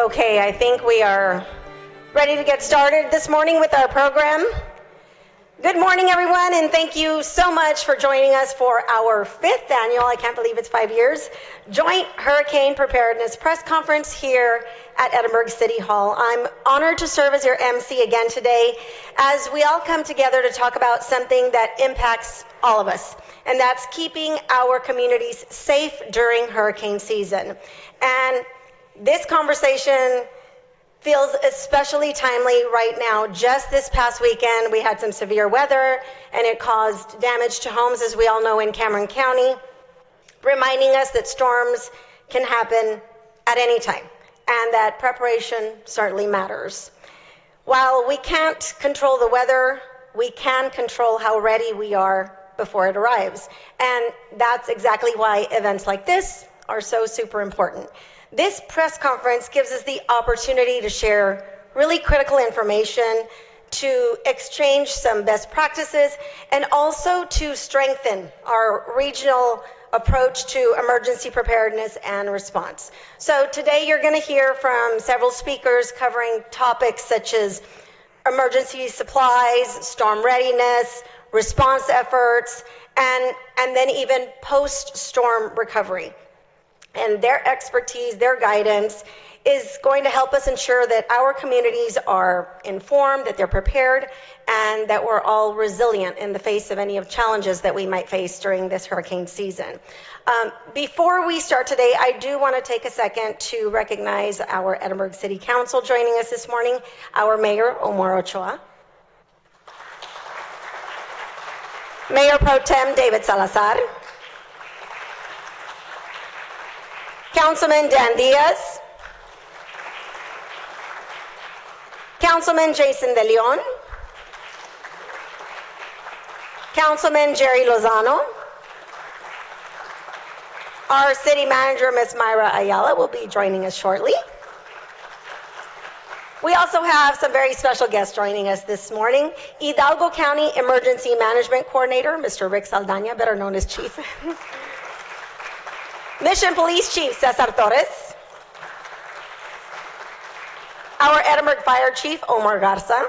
Okay, I think we are ready to get started this morning with our program. Good morning, everyone, and thank you so much for joining us for our 5th annual, I can't believe it's 5 years, Joint Hurricane Preparedness Press Conference here at Edinburg City Hall. I'm honored to serve as your MC again today as we all come together to talk about something that impacts all of us, and that's keeping our communities safe during hurricane season. And this conversation feels especially timely right now. Just this past weekend, we had some severe weather, and it caused damage to homes, as we all know, in Cameron County, reminding us that storms can happen at any time, and that preparation certainly matters. While we can't control the weather, we can control how ready we are before it arrives. And that's exactly why events like this are so super important. This press conference gives us the opportunity to share really critical information, to exchange some best practices, and also to strengthen our regional approach to emergency preparedness and response. So today you're going to hear from several speakers covering topics such as emergency supplies, storm readiness, response efforts, and then even post-storm recovery. And their expertise, their guidance is going to help us ensure that our communities are informed, that they're prepared, and that we're all resilient in the face of any of challenges that we might face during this hurricane season. Before we start today, I do want to take a second to recognize our Edinburg City Council joining us this morning, our Mayor, Omar Ochoa, Mayor Pro Tem David Salazar, Councilman Dan Diaz, Councilman Jason De Leon, Councilman Jerry Lozano, our City Manager, Ms. Myra Ayala, will be joining us shortly. We also have some very special guests joining us this morning. Hidalgo County Emergency Management Coordinator, Mr. Rick Saldaña, better known as Chief. Mission Police Chief Cesar Torres, our Edinburg Fire Chief Omar Garza,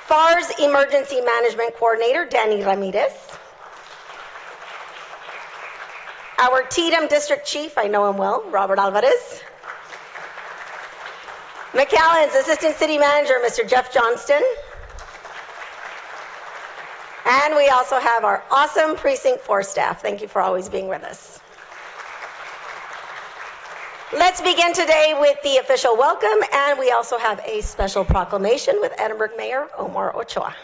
FAR's Emergency Management Coordinator Danny Ramirez, our Tatum District Chief, I know him well, Robert Alvarez, McAllen's Assistant City Manager Mr. Jeff Johnston, and we also have our awesome Precinct 4 staff. Thank you for always being with us. Let's begin today with the official welcome, and we also have a special proclamation with Edinburg Mayor Omar Ochoa.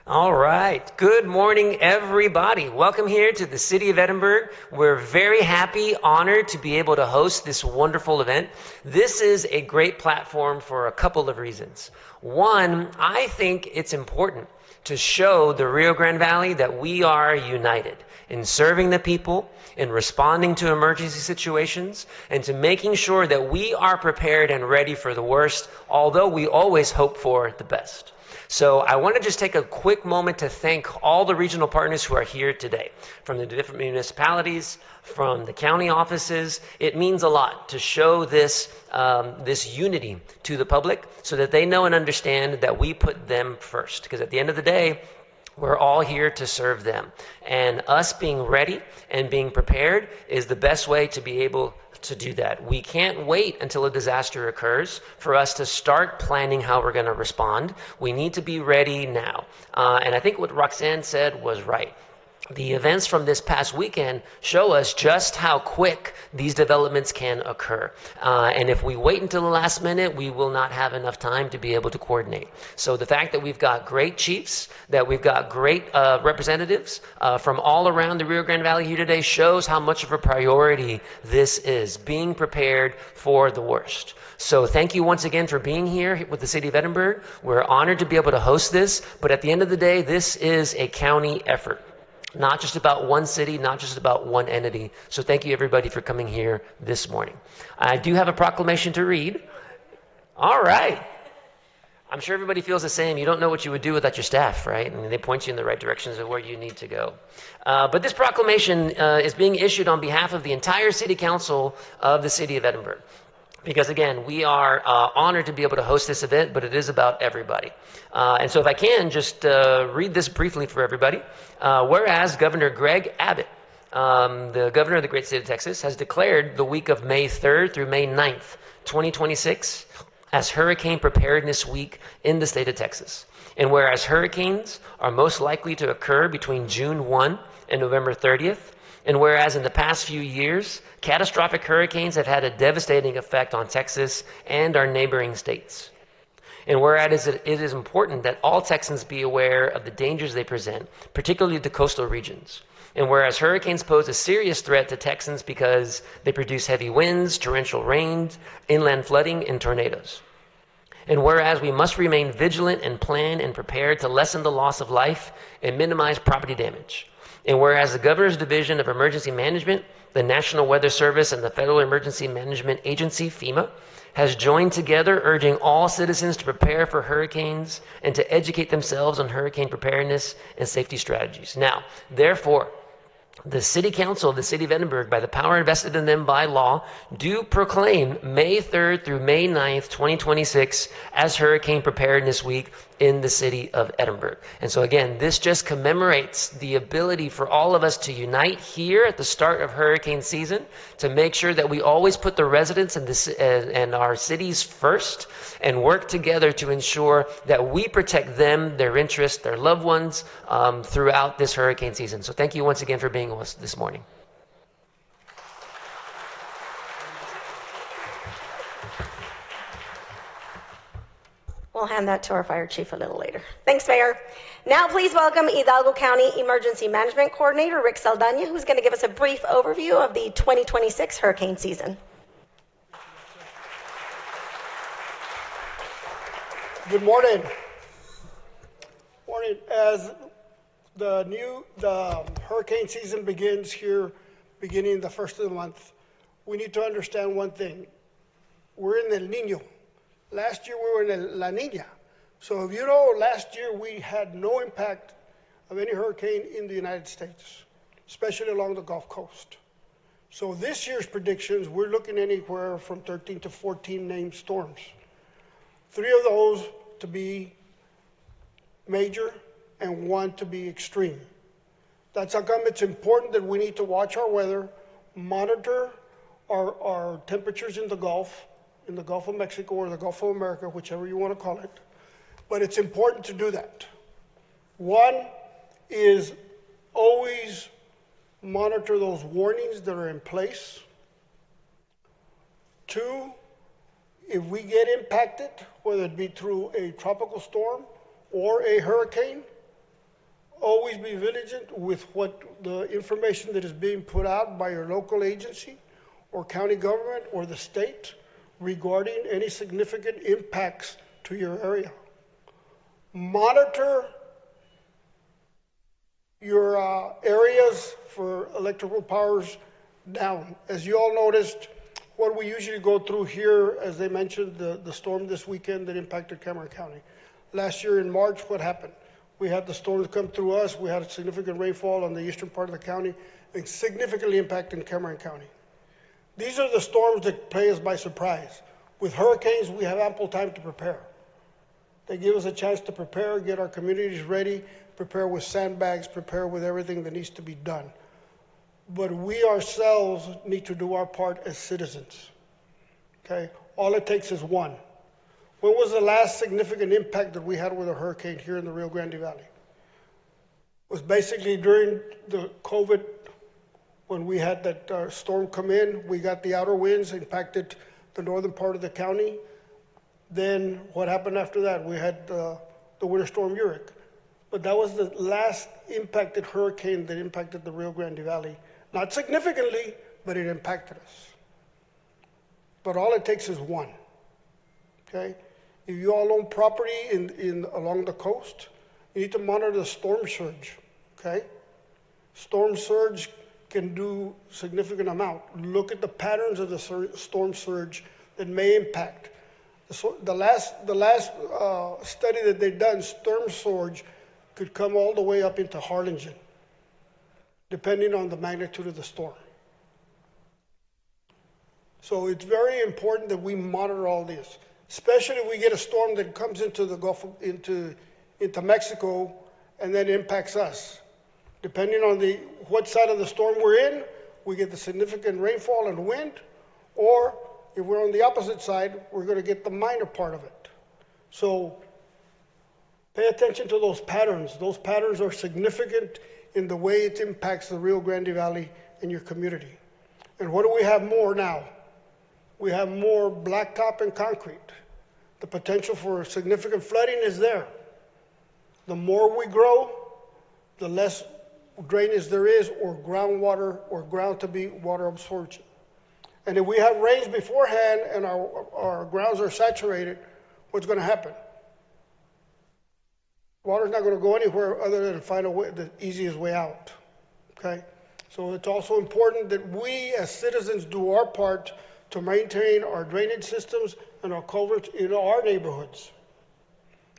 All right. Good morning, everybody. Welcome here to the City of Edinburg. We're very happy, honored to be able to host this wonderful event. This is a great platform for a couple of reasons. One, I think it's important to show the Rio Grande Valley that we are united in serving the people, in responding to emergency situations, and to making sure that we are prepared and ready for the worst, although we always hope for the best. So I want to just take a quick moment to thank all the regional partners who are here today, from the different municipalities, from the county offices. It means a lot to show this unity to the public so that they know and understand that we put them first. Because at the end of the day, we're all here to serve them. And us being ready and being prepared is the best way to be able to do that. We can't wait until a disaster occurs for us to start planning how we're going to respond. We need to be ready now. And I think what Roxanne said was right. The events from this past weekend show us just how quick these developments can occur. And if we wait until the last minute, we will not have enough time to be able to coordinate. So the fact that we've got great chiefs, that we've got great representatives from all around the Rio Grande Valley here today shows how much of a priority this is, being prepared for the worst. So thank you once again for being here with the City of Edinburg. We're honored to be able to host this, but at the end of the day, this is a county effort. Not just about one city, not just about one entity. So thank you, everybody, for coming here this morning. I do have a proclamation to read. All right. I'm sure everybody feels the same. You don't know what you would do without your staff, right? I mean, they point you in the right directions of where you need to go. But this proclamation is being issued on behalf of the entire City Council of the City of Edinburg. Because again, we are honored to be able to host this event, but it is about everybody. And so if I can, just read this briefly for everybody. Whereas Governor Greg Abbott, the governor of the great state of Texas, has declared the week of May 3rd through May 9th, 2026, as Hurricane Preparedness Week in the state of Texas. And whereas hurricanes are most likely to occur between June 1 and November 30th, and whereas in the past few years, catastrophic hurricanes have had a devastating effect on Texas and our neighboring states. And whereas it is important that all Texans be aware of the dangers they present, particularly the coastal regions. And whereas hurricanes pose a serious threat to Texans because they produce heavy winds, torrential rains, inland flooding, and tornadoes. And whereas we must remain vigilant and plan and prepared to lessen the loss of life and minimize property damage. And whereas the Governor's Division of Emergency Management, the National Weather Service, and the Federal Emergency Management Agency, FEMA, has joined together urging all citizens to prepare for hurricanes and to educate themselves on hurricane preparedness and safety strategies. Now, therefore, the City Council of the City of Edinburg, by the power invested in them by law, do proclaim May 3rd through May 9th, 2026 as Hurricane Preparedness Week in the City of Edinburg. And so again, this just commemorates the ability for all of us to unite here at the start of hurricane season to make sure that we always put the residents and our cities first and work together to ensure that we protect them, their interests, their loved ones throughout this hurricane season. So thank you once again for being with us this morning. We'll hand that to our fire chief a little later. Thanks, Mayor. Now please welcome Hidalgo County Emergency Management Coordinator Rick Saldana, who's going to give us a brief overview of the 2026 hurricane season. Good morning. Morning. As the hurricane season begins here, beginning the first of the month, we need to understand one thing. We're in El Niño. Last year we were in La Niña. So if you know, last year we had no impact of any hurricane in the United States, especially along the Gulf Coast. So this year's predictions, we're looking anywhere from 13 to 14 named storms. 3 of those to be major and 1 to be extreme. That's how come it's important that we need to watch our weather, monitor our temperatures in the Gulf of Mexico or the Gulf of America, whichever you want to call it. But it's important to do that. 1 is always monitor those warnings that are in place. 2, if we get impacted, whether it be through a tropical storm or a hurricane, always be vigilant with what the information that is being put out by your local agency or county government or the state regarding any significant impacts to your area. Monitor your areas for electrical powers down. As you all noticed, what we usually go through here, as they mentioned, the storm this weekend that impacted Cameron County. Last year in March, what happened? We had the storms come through us. We had a significant rainfall on the eastern part of the county and significantly impacted Cameron County. These are the storms that play us by surprise. With hurricanes, we have ample time to prepare. They give us a chance to prepare, get our communities ready, prepare with sandbags, prepare with everything that needs to be done. But we ourselves need to do our part as citizens. Okay? All it takes is 1. When was the last significant impact that we had with a hurricane here in the Rio Grande Valley? It was basically during the COVID when we had that storm come in. We got the outer winds, impacted the northern part of the county. Then what happened after that? We had the winter storm Uric. But that was the last impacted hurricane that impacted the Rio Grande Valley. Not significantly, but it impacted us. But all it takes is 1. Okay? If you all own property along the coast, you need to monitor the storm surge. Okay? Storm surge can do significant amount. Look at the patterns of the storm surge that may impact. So the last study that they've done, storm surge could come all the way up into Harlingen, depending on the magnitude of the storm. So it's very important that we monitor all this, especially if we get a storm that comes into the Gulf, into Mexico, and then impacts us. Depending on what side of the storm we're in, we get the significant rainfall and wind, or if we're on the opposite side, we're going to get the minor part of it. So pay attention to those patterns. Those patterns are significant in the way it impacts the Rio Grande Valley and your community. And what do we have more now? We have more blacktop and concrete. The potential for significant flooding is there. The more we grow, the less drainage there is, or groundwater, or ground-to-be water absorption. And if we have rains beforehand and our grounds are saturated, what's going to happen? Water's not going to go anywhere other than find the easiest way out. Okay? So it's also important that we as citizens do our part to maintain our drainage systems and our culverts in our neighborhoods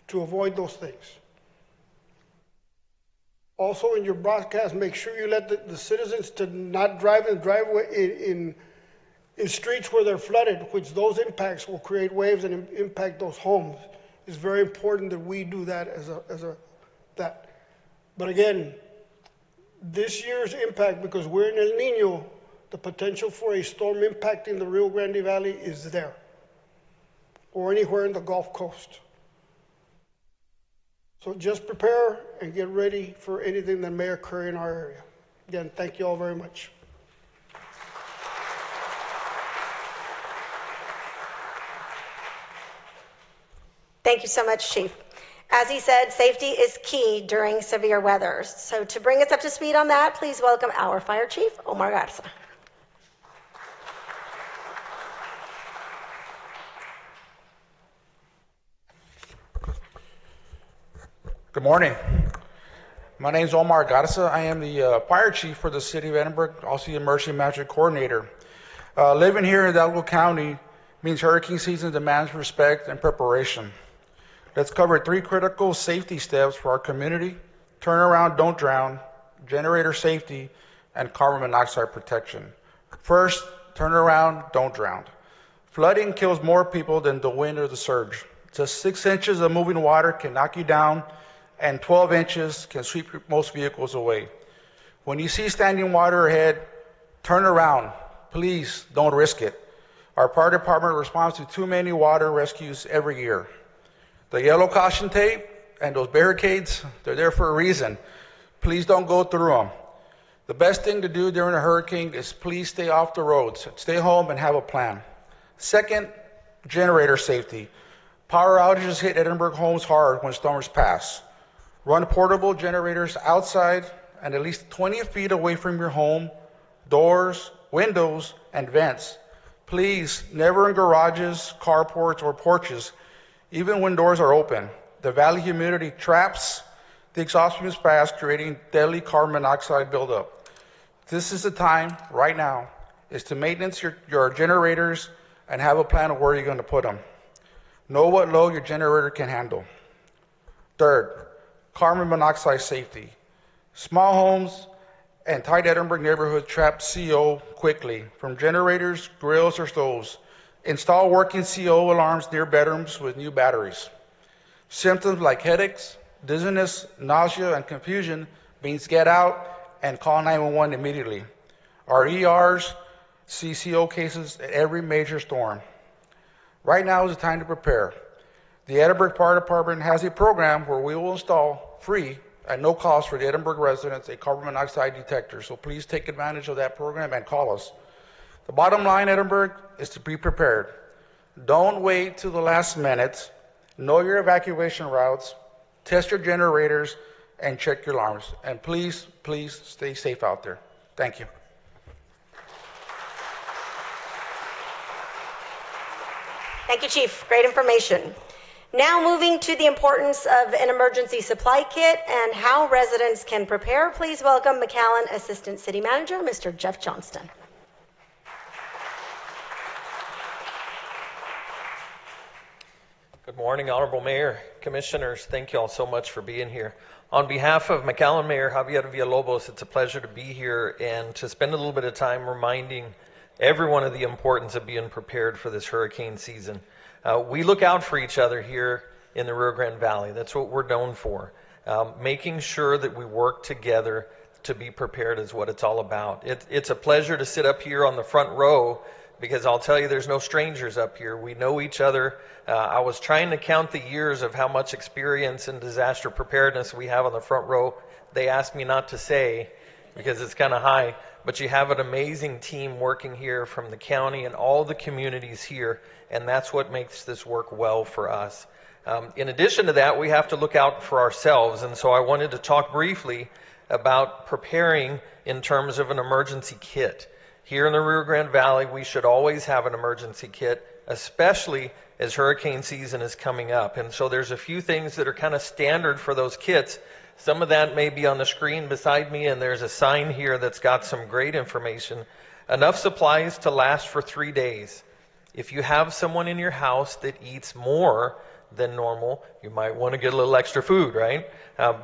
to avoid those things. Also, in your broadcast, make sure you let the citizens to not drive in streets where they're flooded, which those impacts will create waves and impact those homes. It's very important that we do that that. But again, this year's impact, because we're in El Nino, the potential for a storm impacting the Rio Grande Valley is there, or anywhere in the Gulf Coast. So just prepare and get ready for anything that may occur in our area. Again, thank you all very much. Thank you so much, Chief. As he said, safety is key during severe weather. So to bring us up to speed on that, please welcome our Fire Chief, Omar Garza. Good morning. My name is Omar Garza. I am the Fire Chief for the City of Edinburg, also the Emergency Management Coordinator. Living here in Hidalgo County means hurricane season demands respect and preparation. Let's cover 3 critical safety steps for our community: turn around, don't drown, generator safety, and carbon monoxide protection. First, turn around, don't drown. Flooding kills more people than the wind or the surge. Just 6 inches of moving water can knock you down, and 12 inches can sweep most vehicles away. When you see standing water ahead, turn around. Please don't risk it. Our fire department responds to too many water rescues every year. The yellow caution tape and those barricades, they're there for a reason. Please don't go through them. The best thing to do during a hurricane is please stay off the roads. Stay home and have a plan. Second, generator safety. Power outages hit Edinburg homes hard when storms pass. Run portable generators outside and at least 20 feet away from your home, doors, windows, and vents. Please, never in garages, carports, or porches, even when doors are open. The valley humidity traps the exhaust fumes fast, creating deadly carbon monoxide buildup. This is the time, right now, is to maintenance your generators and have a plan of where you're going to put them. Know what load your generator can handle. Third, carbon monoxide safety. Small homes and tight Edinburg neighborhoods trap CO quickly from generators, grills, or stoves. Install working CO alarms near bedrooms with new batteries. Symptoms like headaches, dizziness, nausea, and confusion means get out and call 911 immediately. Our ERs see CO cases at every major storm. Right now is the time to prepare. The Edinburg Fire Department has a program where we will install free at no cost for the Edinburg residents a carbon monoxide detector. So please take advantage of that program and call us. The bottom line, Edinburg, is to be prepared. Don't wait till the last minute. Know your evacuation routes, test your generators, and check your alarms. And please, please stay safe out there. Thank you. Thank you, Chief. Great information. Now moving to the importance of an emergency supply kit and how residents can prepare, please welcome McAllen Assistant City Manager, Mr. Jeff Johnston. Good morning, Honorable Mayor, Commissioners. Thank you all so much for being here. On behalf of McAllen Mayor Javier Villalobos, it's a pleasure to be here and to spend a little bit of time reminding everyone of the importance of being prepared for this hurricane season. We look out for each other here in the Rio Grande Valley. That's what we're known for. Making sure that we work together to be prepared is what it's all about. It's a pleasure to sit up here on the front row, because I'll tell you, there's no strangers up here. We know each other. I was trying to count the years of how much experience in disaster preparedness we have on the front row. They asked me not to say because it's kind of high, but you have an amazing team working here from the county and all the communities here, and that's what makes this work well for us. In addition to that, we have to look out for ourselves, and so I wanted to talk briefly about preparing in terms of an emergency kit. Here in the Rio Grande Valley, we should always have an emergency kit, especially as hurricane season is coming up. And so there's a few things that are kind of standard for those kits. Some of that may be on the screen beside me, and there's a sign here that's got some great information. Enough supplies to last for 3 days. If you have someone in your house that eats more than normal, you might want to get a little extra food, right?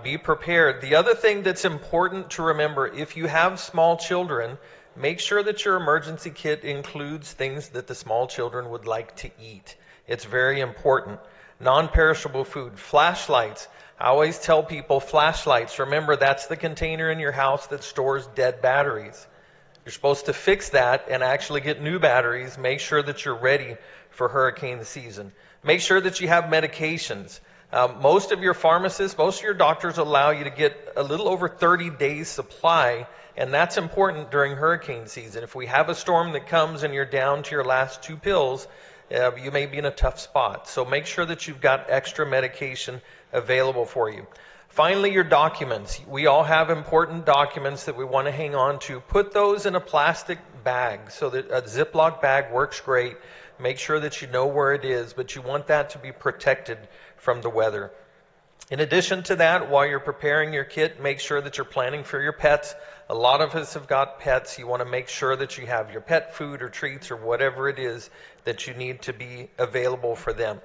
Be prepared. The other thing that's important to remember, if you have small children, make sure that your emergency kit includes things that the small children would like to eat. It's very important. Non-perishable food, flashlights. I always tell people flashlights. Remember, that's the container in your house that stores dead batteries. You're supposed to fix that and actually get new batteries. Make sure that you're ready for hurricane season. Make sure that you have medications. Most of your pharmacists, most of your doctors allow you to get a little over 30 days supply, and that's important during hurricane season. If we have a storm that comes and you're down to your last 2 pills, you may be in a tough spot. So make sure that you've got extra medication available for you. Finally, your documents. We all have important documents that we want to hang on to. Put those in a plastic bag so that a Ziploc bag works great. Make sure that you know where it is, but you want that to be protected from the weather. In addition to that, while you're preparing your kit, make sure that you're planning for your pets. A lot of us have got pets. You want to make sure that you have your pet food or treats or whatever it is that you need to be available for them.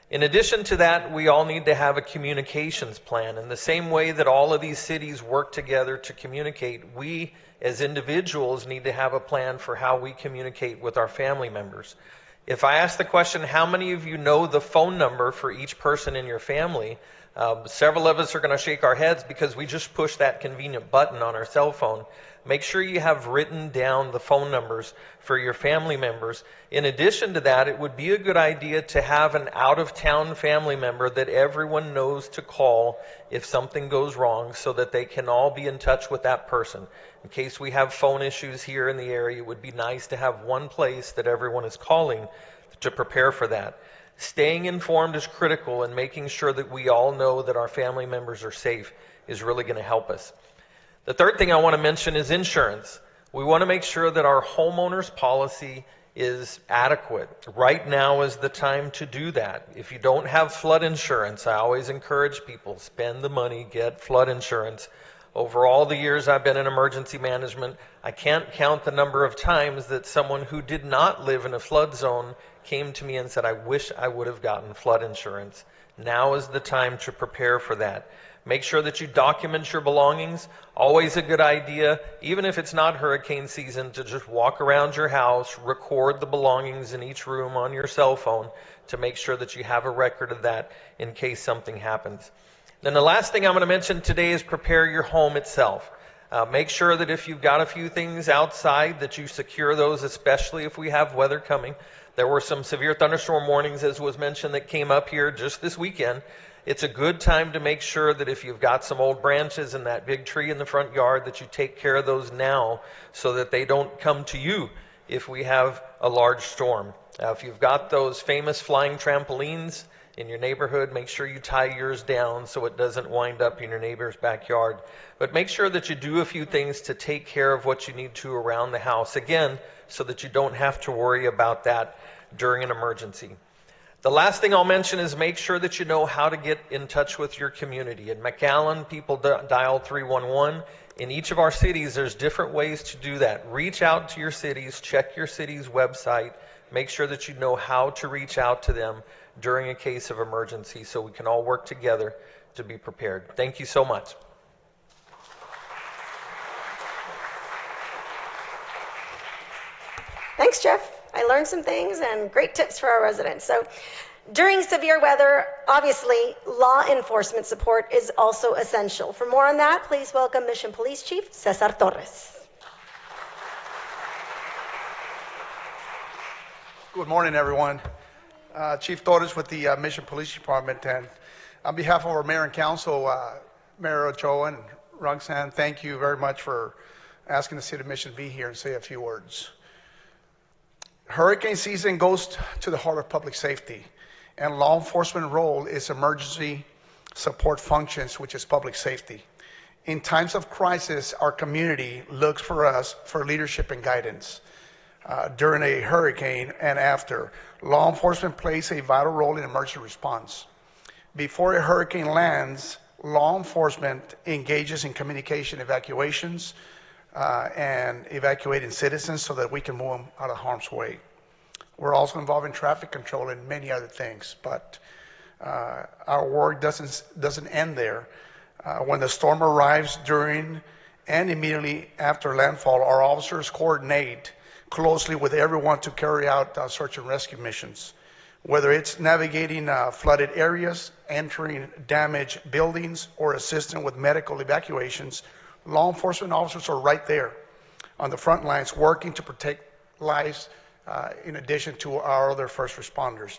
In addition to that, we all need to have a communications plan. In the same way that all of these cities work together to communicate, we as individuals need to have a plan for how we communicate with our family members. If I ask the question, how many of you know the phone number for each person in your family? Several of us are going to shake our heads because we just push that convenient button on our cell phone. Make sure you have written down the phone numbers for your family members. In addition to that, it would be a good idea to have an out-of-town family member that everyone knows to call if something goes wrong, so that they can all be in touch with that person. In case we have phone issues here in the area, it would be nice to have one place that everyone is calling to prepare for that. Staying informed is critical, and making sure that we all know that our family members are safe is really going to help us. The third thing I want to mention is insurance. We want to make sure that our homeowners policy is adequate. Right now is the time to do that. If you don't have flood insurance, I always encourage people, spend the money, get flood insurance. Over all the years I've been in emergency management, I can't count the number of times that someone who did not live in a flood zone came to me and said, I wish I would have gotten flood insurance. Now is the time to prepare for that. Make sure that you document your belongings. Always a good idea, even if it's not hurricane season, to just walk around your house, record the belongings in each room on your cell phone to make sure that you have a record of that in case something happens. Then the last thing I'm going to mention today is prepare your home itself. Make sure that if you've got a few things outside that you secure those, especially if we have weather coming. There were some severe thunderstorm warnings, as was mentioned, that came up here just this weekend. It's a good time to make sure that if you've got some old branches and that big tree in the front yard, that you take care of those now so that they don't come to you if we have a large storm. If you've got those famous flying trampolines in your neighborhood, make sure you tie yours down so it doesn't wind up in your neighbor's backyard. But make sure that you do a few things to take care of what you need to around the house, again, so that you don't have to worry about that during an emergency. The last thing I'll mention is make sure that you know how to get in touch with your community. In McAllen, people dial 311. In each of our cities, there's different ways to do that. Reach out to your cities, check your city's website, make sure that you know how to reach out to them during a case of emergency so we can all work together to be prepared. Thank you so much. Thanks, Jeff. I learned some things and great tips for our residents. So during severe weather, obviously, law enforcement support is also essential. For more on that, please welcome Mission Police Chief Cesar Torres. Good morning, everyone. Chief Torres with the Mission Police Department, and on behalf of our Mayor and Council, Mayor Ochoa and Roxanne, thank you very much for asking the City of Mission to be here and say a few words. Hurricane season goes to the heart of public safety, and law enforcement role is emergency support functions, which is public safety. In times of crisis, our community looks for us for leadership and guidance. During a hurricane and after, law enforcement plays a vital role in emergency response. Before a hurricane lands, law enforcement engages in communication evacuations, and evacuating citizens so that we can move them out of harm's way. We're also involved in traffic control and many other things, but our work doesn't end there. When the storm arrives during and immediately after landfall, our officers coordinate closely with everyone to carry out search and rescue missions. Whether it's navigating flooded areas, entering damaged buildings, or assisting with medical evacuations, law enforcement officers are right there on the front lines working to protect lives in addition to our other first responders.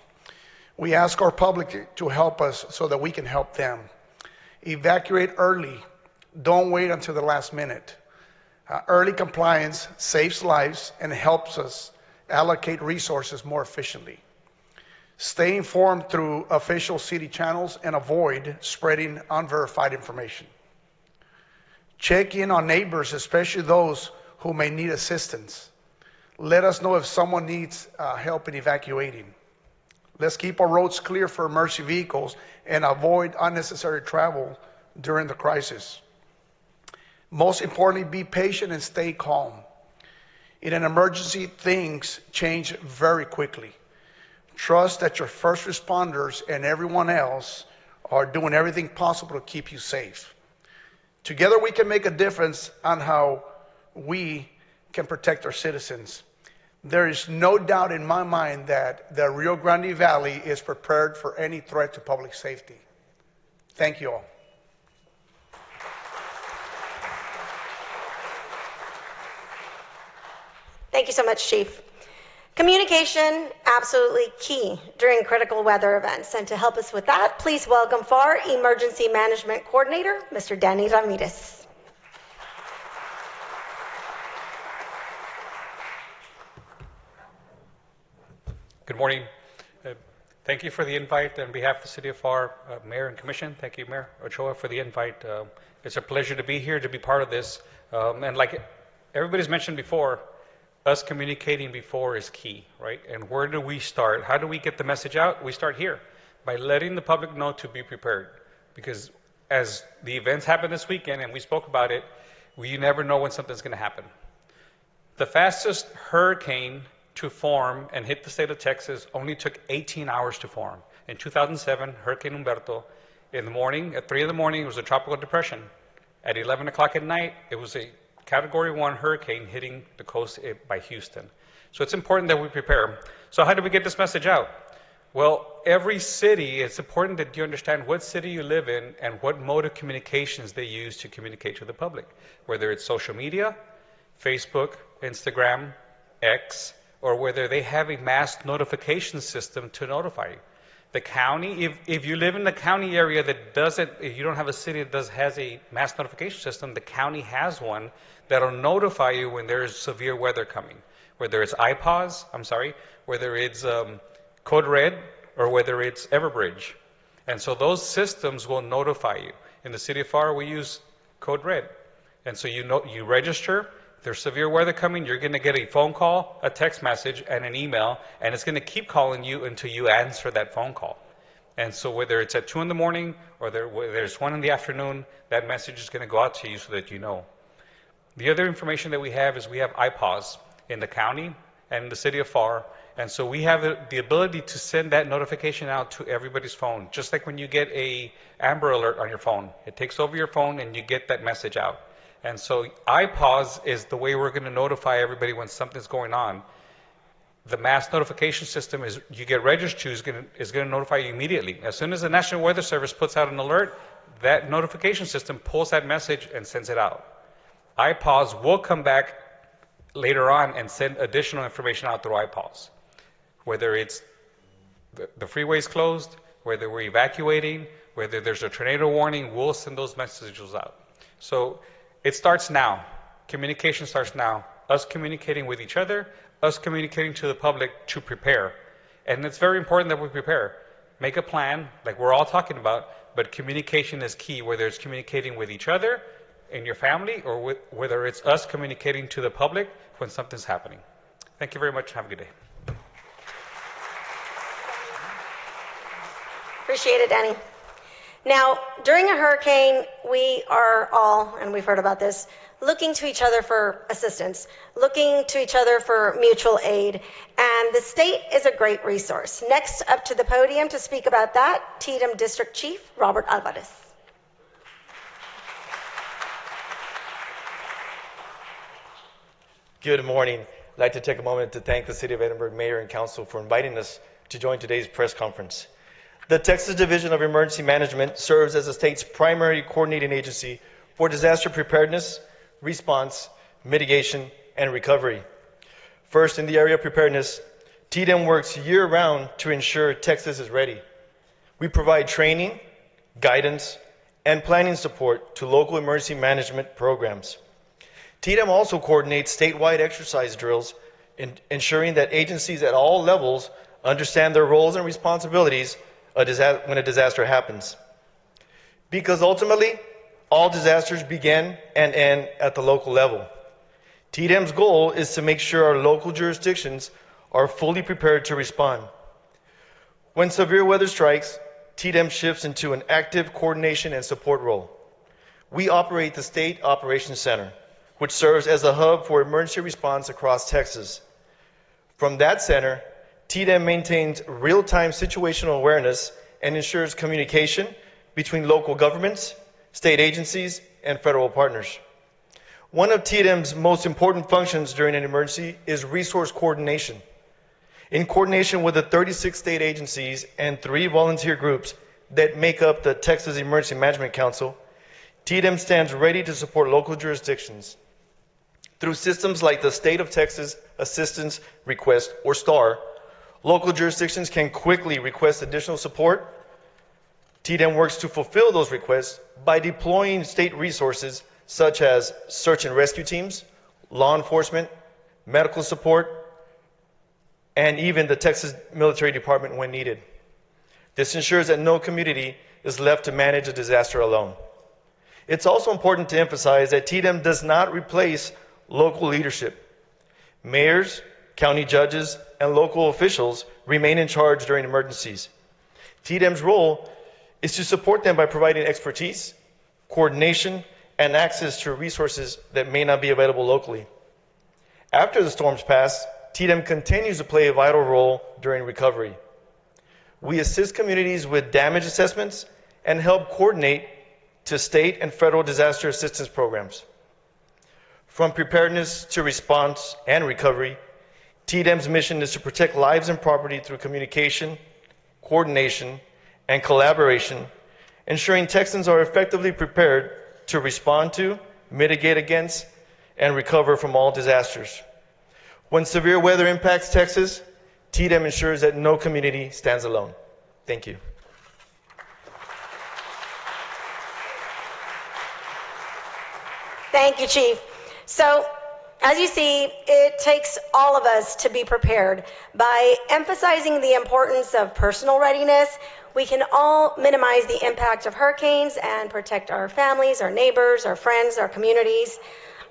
We ask our public to help us so that we can help them. Evacuate early. Don't wait until the last minute. Early compliance saves lives and helps us allocate resources more efficiently. Stay informed through official city channels and avoid spreading unverified information. Check in on neighbors, especially those who may need assistance. Let us know if someone needs help in evacuating. Let's keep our roads clear for emergency vehicles and avoid unnecessary travel during the crisis. Most importantly, be patient and stay calm. In an emergency, things change very quickly. Trust that your first responders and everyone else are doing everything possible to keep you safe. Together we can make a difference on how we can protect our citizens. There is no doubt in my mind that the Rio Grande Valley is prepared for any threat to public safety. Thank you all. Thank you so much, Chief. Communication, absolutely key during critical weather events. And to help us with that, please welcome FAR Emergency Management Coordinator, Mr. Danny Ramirez. Good morning. Thank you for the invite on behalf of the City of FAR, Mayor and Commission. Thank you, Mayor Ochoa, for the invite. It's a pleasure to be here, to be part of this. And like everybody's mentioned before, us communicating before is key, right? And where do we start? How do we get the message out? We start here by letting the public know to be prepared. Because as the events happen this weekend, and we spoke about it, you never know when something's going to happen. The fastest hurricane to form and hit the state of Texas only took 18 hours to form. In 2007, Hurricane Humberto, in the morning, at 3 in the morning, it was a tropical depression. At 11 o'clock at night, it was a Category 1 hurricane hitting the coast by Houston. So it's important that we prepare. So how do we get this message out? Well, every city, it's important that you understand what city you live in and what mode of communications they use to communicate to the public, whether it's social media, Facebook, Instagram, X, or whether they have a mass notification system to notify you. The county, if you live in the county area that doesn't, if you don't have a city that has a mass notification system, the county has one that'll notify you when there's severe weather coming, whether it's whether it's Code Red, or whether it's Everbridge. And so those systems will notify you. In the City of FAR, we use Code Red. And so you register. If there's severe weather coming, you're going to get a phone call, a text message, and an email, and it's going to keep calling you until you answer that phone call. And so whether it's at 2 in the morning or whether it's 1 in the afternoon, that message is going to go out to you so that you know. The other information that we have is we have iPaws in the county and in the city of FAR. And so we have the ability to send that notification out to everybody's phone, just like when you get a Amber Alert on your phone. It takes over your phone and you get that message out. And so iPaws is the way we're going to notify everybody when something's going on. The mass notification system is you get registered to is going to notify you immediately. As soon as the National Weather Service puts out an alert, that notification system pulls that message and sends it out. iPaws will come back later on and send additional information out through iPaws. Whether it's the freeway's closed, whether we're evacuating, whether there's a tornado warning, we'll send those messages out. So it starts now. Communication starts now. Us communicating with each other, us communicating to the public to prepare. And it's very important that we prepare. Make a plan, like we're all talking about, but communication is key, whether it's communicating with each other, in your family, or whether it's us communicating to the public when something's happening. Thank you very much. Have a good day. Appreciate it, Danny. Now, during a hurricane, we are all, and we've heard about this, looking to each other for assistance, looking to each other for mutual aid, and the state is a great resource. Next up to the podium to speak about that, Tatum District Chief Robert Alvarez. Good morning. I'd like to take a moment to thank the City of Edinburg Mayor and Council for inviting us to join today's press conference. The Texas Division of Emergency Management serves as the state's primary coordinating agency for disaster preparedness, response, mitigation, and recovery. First, in the area of preparedness, TDEM works year-round to ensure Texas is ready. We provide training, guidance, and planning support to local emergency management programs. TDEM also coordinates statewide exercise drills, ensuring that agencies at all levels understand their roles and responsibilities when a disaster happens. Because ultimately, all disasters begin and end at the local level. TDEM's goal is to make sure our local jurisdictions are fully prepared to respond. When severe weather strikes, TDEM shifts into an active coordination and support role. We operate the State Operations Center, which serves as a hub for emergency response across Texas. From that center, TDEM maintains real-time situational awareness and ensures communication between local governments, state agencies, and federal partners. One of TDEM's most important functions during an emergency is resource coordination. In coordination with the 36 state agencies and 3 volunteer groups that make up the Texas Emergency Management Council, TDEM stands ready to support local jurisdictions. Through systems like the State of Texas Assistance Request, or STAR, local jurisdictions can quickly request additional support. TDEM works to fulfill those requests by deploying state resources such as search and rescue teams, law enforcement, medical support, and even the Texas Military Department when needed. This ensures that no community is left to manage a disaster alone. It's also important to emphasize that TDEM does not replace local leadership. Mayors, county judges, and local officials remain in charge during emergencies. TDEM's role is to support them by providing expertise, coordination, and access to resources that may not be available locally. After the storms pass, TDEM continues to play a vital role during recovery. We assist communities with damage assessments and help coordinate to state and federal disaster assistance programs. From preparedness to response and recovery, TDEM's mission is to protect lives and property through communication, coordination, and collaboration, ensuring Texans are effectively prepared to respond to, mitigate against, and recover from all disasters. When severe weather impacts Texas, TDEM ensures that no community stands alone. Thank you. Thank you, Chief. So, as you see, it takes all of us to be prepared. By emphasizing the importance of personal readiness, we can all minimize the impact of hurricanes and protect our families, our neighbors, our friends, our communities.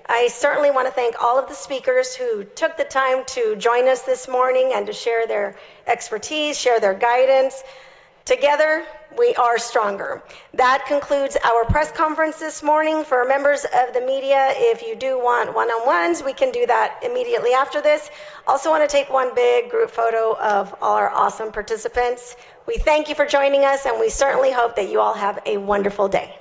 I certainly want to thank all of the speakers who took the time to join us this morning and to share their expertise, share their guidance. Together, we are stronger. That concludes our press conference this morning. For members of the media, if you do want one-on-ones, we can do that immediately after this. Also want to take one big group photo of all our awesome participants. We thank you for joining us, and we certainly hope that you all have a wonderful day.